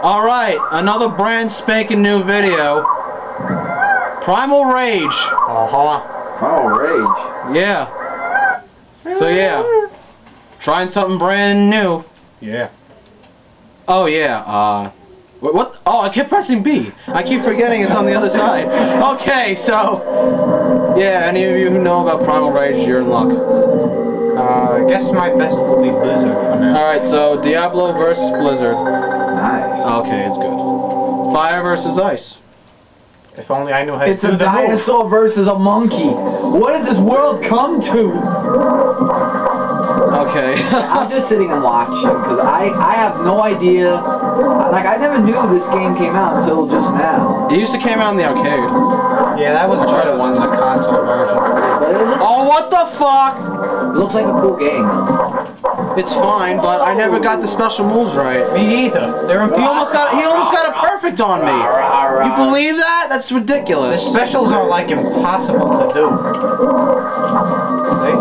Alright, another brand spanking new video. Primal Rage. Primal Rage? Yeah. So yeah. Trying something brand new. Yeah. Oh yeah, what? Oh, I kept pressing B. I keep forgetting it's on the other side. Okay, so... Yeah, any of you who know about Primal Rage, you're in luck. I guess my best will be Blizzard for now. Alright, so Diablo versus Blizzard. Nice. Okay, it's good. Fire versus ice. If only I knew how to It's a dinosaur versus a monkey. What has this world come to? Okay. I'm just sitting and watching because I have no idea. Like, I never knew this game came out until just now. It used to came out in the arcade. Yeah, that was tried it once. The console version. But Oh, what the fuck? it looks like a cool game. It's fine, but I never got the special moves right. Me either. They're He almost got a perfect on me. You believe that? That's The ridiculous. specials are like impossible to do. See?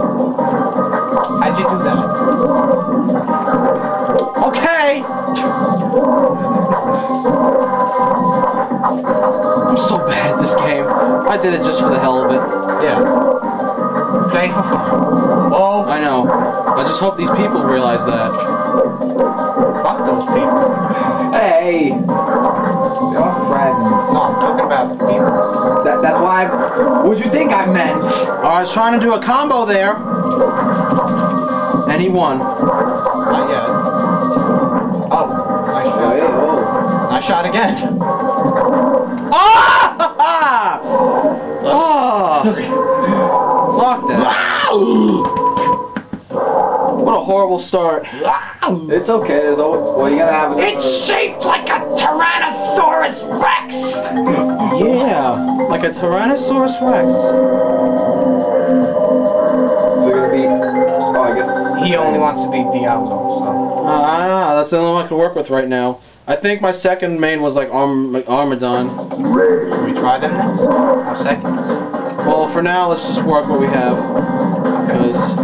How'd you do that? Okay. I'm so bad at this game. I did it just for the hell of it. Yeah. Play for fun. Oh, I know. I just hope these people realize that. fuck those people. Hey, your friends. No, I'm talking about the people. That's why. What'd you think I meant? I was trying to do a combo there. And he won. Not yet. Oh, nice shot. Hey, oh. Nice shot again. Ah! Oh! Fuck that. What a horrible start. It's okay. There's always. Well, you gotta have. It's shaped like a Tyrannosaurus Rex! Yeah, like a Tyrannosaurus Rex. So you're gonna be. Oh, I guess. He only wants to be Diablo, so. I don't know, that's the only one I can work with right now. I think my second main was like Armadon. Should we try them next? Or seconds? Well, for now, let's just work what we have. Because...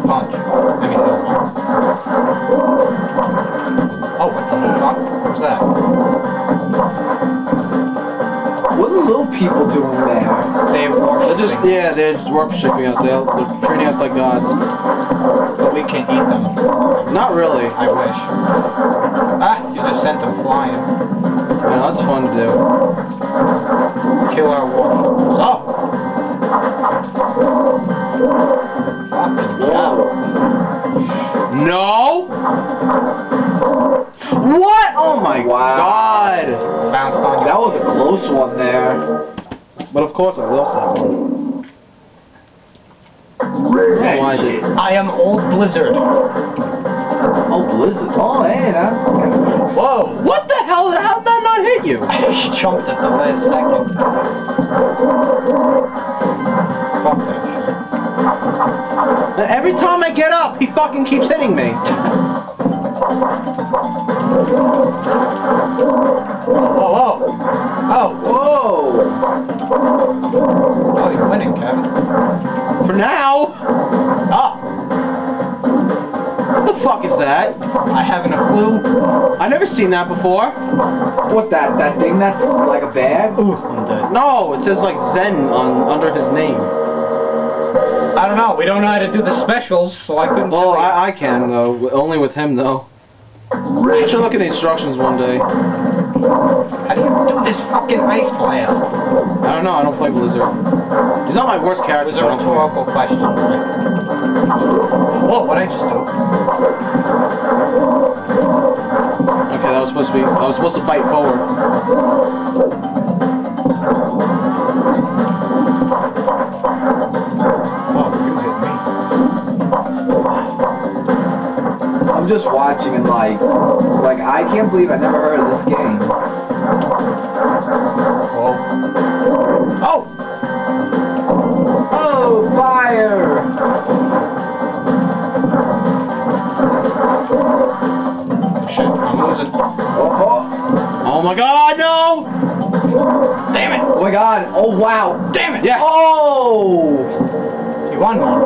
Punch. I mean, no punch. Oh, what the fuck? What was that? What are the little people doing there? They worship. they're just, yeah, they're worshipping us. They're treating us like gods. But we can't eat them. Not really. I wish. Ah, you just sent them flying. Yeah, that's fun to do. Kill our worshippers. Oh! Fucking yeah. No! What? Oh my god! Bounced on you. That was a close one there. But of course I lost that one. Why is it? I am Old Blizzard. Oh, Blizzard. Oh, hey, that. Whoa! What the hell? How did that not hit you? He jumped at the last second. Fuck that shit. Every time I get up, he fucking keeps hitting me. Whoa, whoa! Oh! Whoa! Oh, you're winning, Kevin. For now. Oh! What the fuck is that? I haven't a clue. I've never seen that before. What, that thing that's like a bag? Ooh, I'm dead. No, it says like Zen under his name. I don't know. We don't know how to do the specials, so I couldn't. Well, tell you. I can though. Only with him though. I should look at the instructions one day. How do you do this fucking ice blast? I don't know. I don't play Blizzard. He's not my worst It character. was a rhetorical question. Whoa, what'd I just do? Okay, that was supposed to be. I was supposed to fight forward. I'm just watching and like I can't believe I never heard of this game. Whoa. Oh! Oh, fire! Shit, I'm losing. Oh, Oh my God, no! Damn it! oh my god! Oh wow! Damn it! Yeah. Oh! You won one.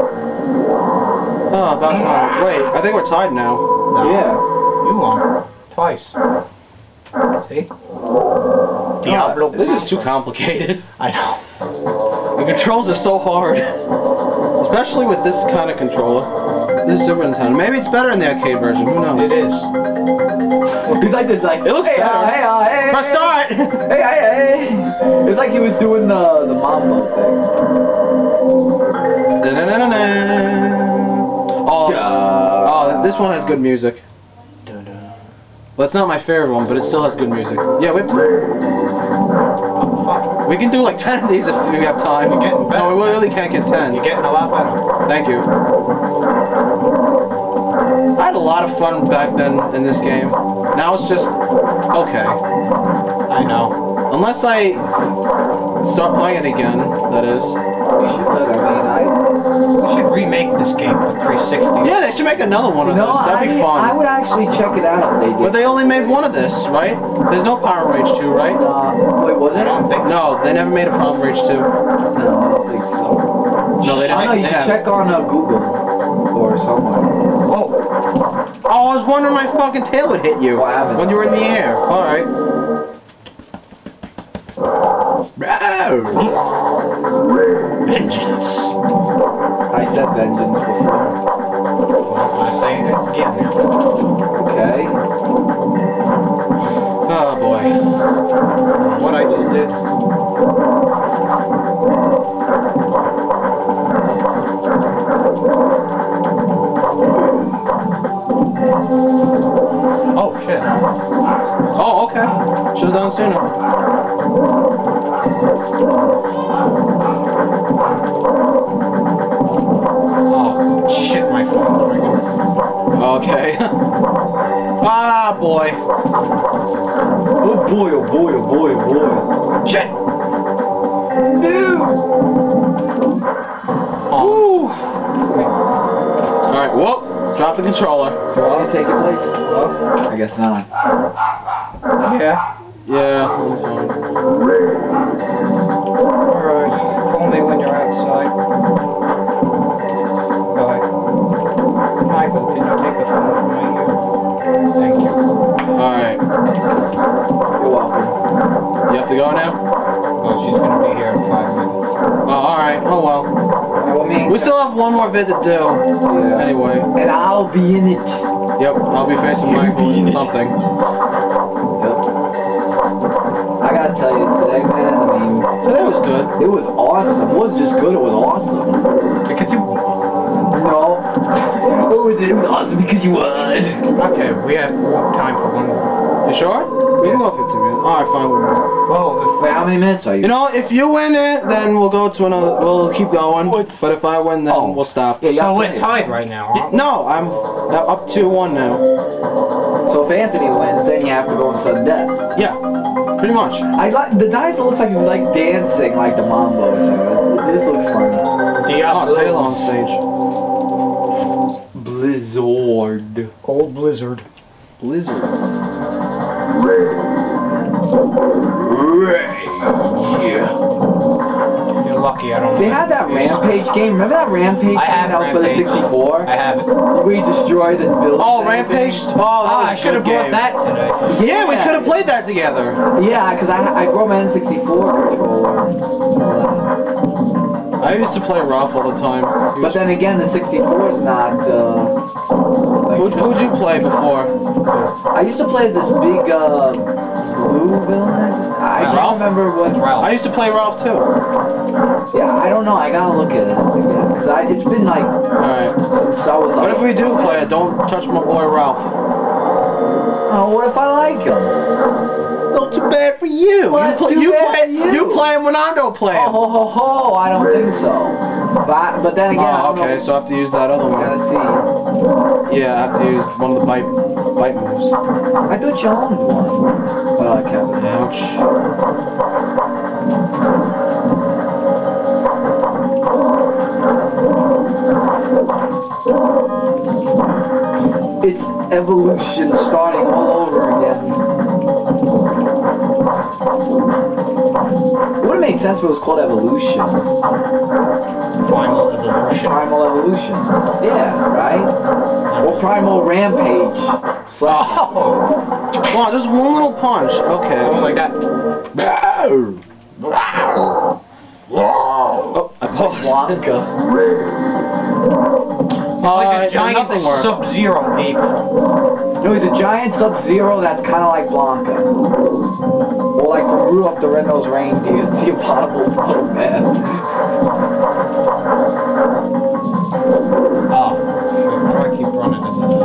Oh, about time. Wait, I think we're tied now. No. Yeah. You won. Twice. See? Diablo. This is too complicated. I know. The controls are so hard. Especially with this kind of controller. This is Super Nintendo. Maybe it's better in the arcade version, who knows? It is. He's like this, like, It looks hey, better. hey. Press start! Hey. It's like he was doing the mambo thing. Oh, this one has good music. Well, it's not my favorite one, but it still has good music. Yeah, we can do like 10 of these if we have time. You're getting better. No, we really can't get 10. You're getting a lot better. Thank you. I had a lot of fun back then in this game. Now it's just okay. I know. Unless I start playing it again, that is. You should, We should remake this game for 360. Yeah, they should make another one of no, this. That'd be fun. I would actually check it out if they did. But they only made one of this, right? There's no Primal Rage 2, right? Wait, was it? I don't think so. No, they never made a Primal Rage 2. No, I don't think so. No, they I didn't. know, you They should have- check on Google or somewhere. Oh, Oh, I was wondering my fucking tail would hit you Well, Amazon. when you were in the air. Alright. vengeance. I said vengeance before. I'm saying it again now. Okay. Oh boy. What I just did. Oh shit. Oh, okay. Should have done it sooner. Oh shit, my phone. Okay. Ah, boy. Oh boy, oh boy, oh boy, oh boy. Shit. No! Woo. Alright, whoop. Drop the controller. You want to take your place? Oh, I guess not. Yeah. Yeah, I'm fine. Alright. Call me when you're outside. Go ahead. Michael, can you take the phone from my ear? Thank you. Alright. You're welcome. You have to go now? Oh, she's gonna be here in 5 minutes. Oh, alright. Oh well. Well, me and We still have one more vid to do. Yeah. Anyway. And I'll be in it. Yep, I'll be facing Michael in something. Yep. I gotta tell you, today, man, I mean, Today was good. it was awesome. It wasn't just good, it was awesome. Because you... No. It was awesome because you won. Okay, we have time for one more. You sure? We can go 15 minutes. Alright, fine. Well, Wait, how many minutes are you? You know, if you win it, then we'll go to another... We'll keep going. What's- But if I win, then Oh. we'll stop. Yeah, you so gotta we're play it. tied right now, aren't we? No, I'm up 2-1 now. So if Anthony wins, then you have to go on sudden death. Yeah, pretty much. I like the dinosaur looks like he's like dancing like the mambo or something. This looks funny. Diablo. Oh, Taylor on stage. Blizzard. Old Blizzard. Blizzard. You're lucky I don't know. They had that Rampage game. Remember that Rampage I game have that was for the Rampage. 64? I have it. Where you destroyed the building. Oh, Rampage? Oh, that was I a should have good brought game. that today. Yeah, we could have played that together. Yeah, because I brought my N64 controller. I used to play Ralph all the time. But then again, the 64 is not. Who'd you play before? I used to play as this big blue villain. I can't Ralph? remember what. I Ralph. used to play Ralph too. Yeah, I don't know. I gotta look at it again because it's been like Alright. since I was like. But if we do play it, don't touch my boy Ralph. Oh, what if I like him? Not too bad for you. Well, that's too bad for you. You play him when I don't play Oh him. ho ho ho! I don't think so. But then again, I Oh, don't okay, know. so I have to use that other I one. gotta see. Yeah, I have to use one of the bite moves. I thought you owned one. Kevin. Ouch. It's evolution starting all over again. It would have made sense if it was called evolution. Primal Evolution. Primal evolution. Yeah, right? Or primal rampage. Oh! Come on, just one little punch. Okay. Something like that. Oh, I paused. Blanca. Like a giant nothing worked. Sub-Zero ape. No, he's a giant Sub-Zero that's kind of like Blanca. Or like from Rudolph the Red-Nosed Reindeer, the abominable snowman. Oh, shit, why do I keep running into this?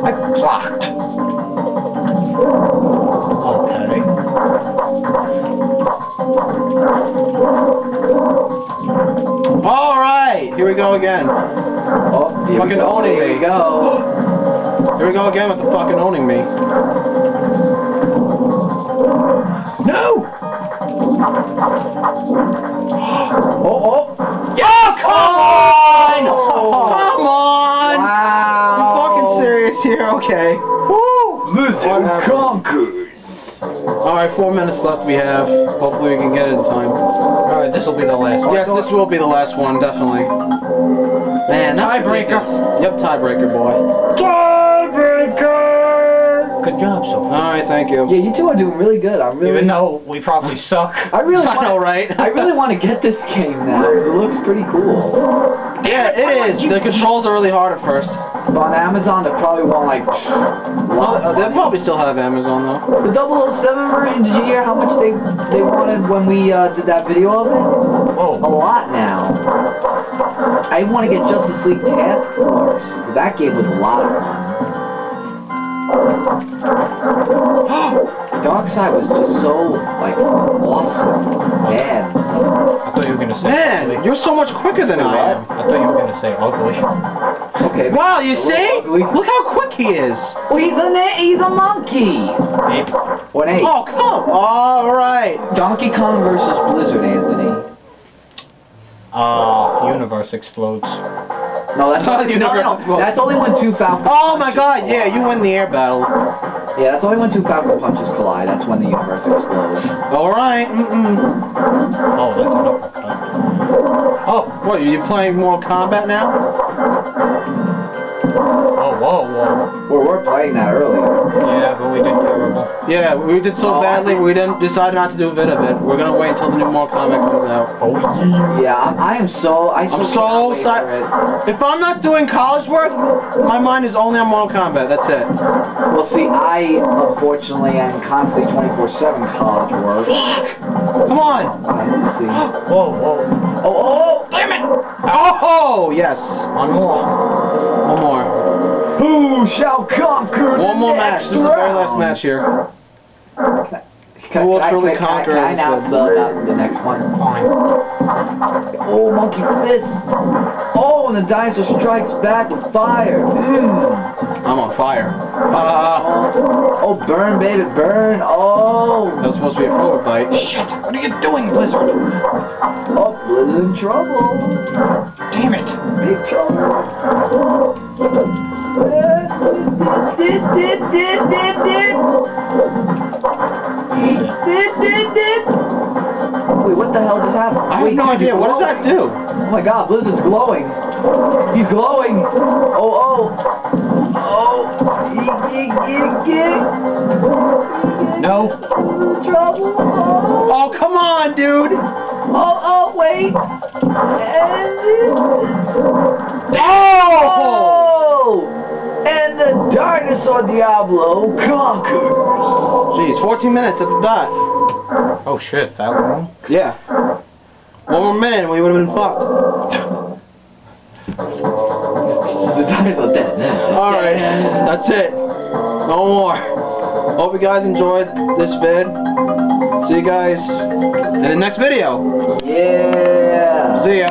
I blocked. Okay. Alright, here we go again. Oh, here Fucking we go, owning here me. we go. Here we go again with the fucking owning me. No! Oh. Oh, come on! Come on! Wow. You fucking serious here? Okay. Woo! Blizzard conquers. Alright, 4 minutes left we have. Hopefully we can get it in time. Alright, this will be the last one. Yes, this will be the last one, definitely. Man, that's Tiebreaker. ridiculous. Yep, tiebreaker, boy. Tiebreaker! Good job so far. Alright, thank you. Yeah, you two are doing really good. Even though we probably suck. I really I want know, right? I really want to get this game now. 'Cause it looks pretty cool. Yeah, it is. The controls are really hard at first. But on Amazon, they probably want like. They'll probably still have Amazon, though. The 007 version, did you hear how much they wanted when we did that video of it? Whoa. A lot now. I want to get Justice League Task Force, because that game was a lot of fun. Darkseid was just so, like, awesome. Bad and stuff. I thought you were gonna say Man, ugly. you're so much quicker than I am. I thought you were gonna say ugly. Okay. Wow, you a little see? ugly. Look how quick he is. Well, he's a monkey. Ape. What ape? Oh, come. All right. Donkey Kong versus Blizzard, Anthony. Universe explodes. No, that's only, no. That's only when two Falcon Oh my punches God! Yeah, collide. you win the air battle. Yeah, that's only when two Falcon punches collide. That's when the universe explodes. All right. Oh, that's an uppercut. Oh, what? Are you playing Mortal Kombat now? Whoa. We were playing that earlier. Yeah, but we did terrible. Yeah, we did so badly. We didn't decide not to do a vid of it. We're gonna wait until the new Mortal Kombat comes out. Oh, Yeah, I'm so I'm so excited. If I'm not doing college work, my mind is only on Mortal Kombat. That's it. Well, see, I unfortunately am constantly 24/7 college work. Come on. I have to see. Whoa. Oh! Damn it! Oh, yes. One more. One more. Who shall conquer? One more match. This is the very last match here. Who will truly conquer Can I this announce the next one? Fine. Oh, monkey fist! Oh, and the dinosaur strikes back with fire. I'm on fire. Oh, burn, baby, burn! Oh, That was supposed to be a forward bite. Shit! What are you doing, Blizzard? oh, Blizzard in trouble. Damn it! Big trouble. Wait, what the hell just happened? I have no idea. What does that do? Oh my God, Blizzard's glowing. He's glowing. Oh. No. Trouble. Oh, come on, dude. Oh, wait. Oh! And the dinosaur Diablo conquers. Jeez, 14 minutes at the dot. Oh shit, that one? Yeah. One more minute and we would have been fucked. The dinosaur dead. Alright, that's it. No more. Hope you guys enjoyed this vid. See you guys in the next video. Yeah. See ya.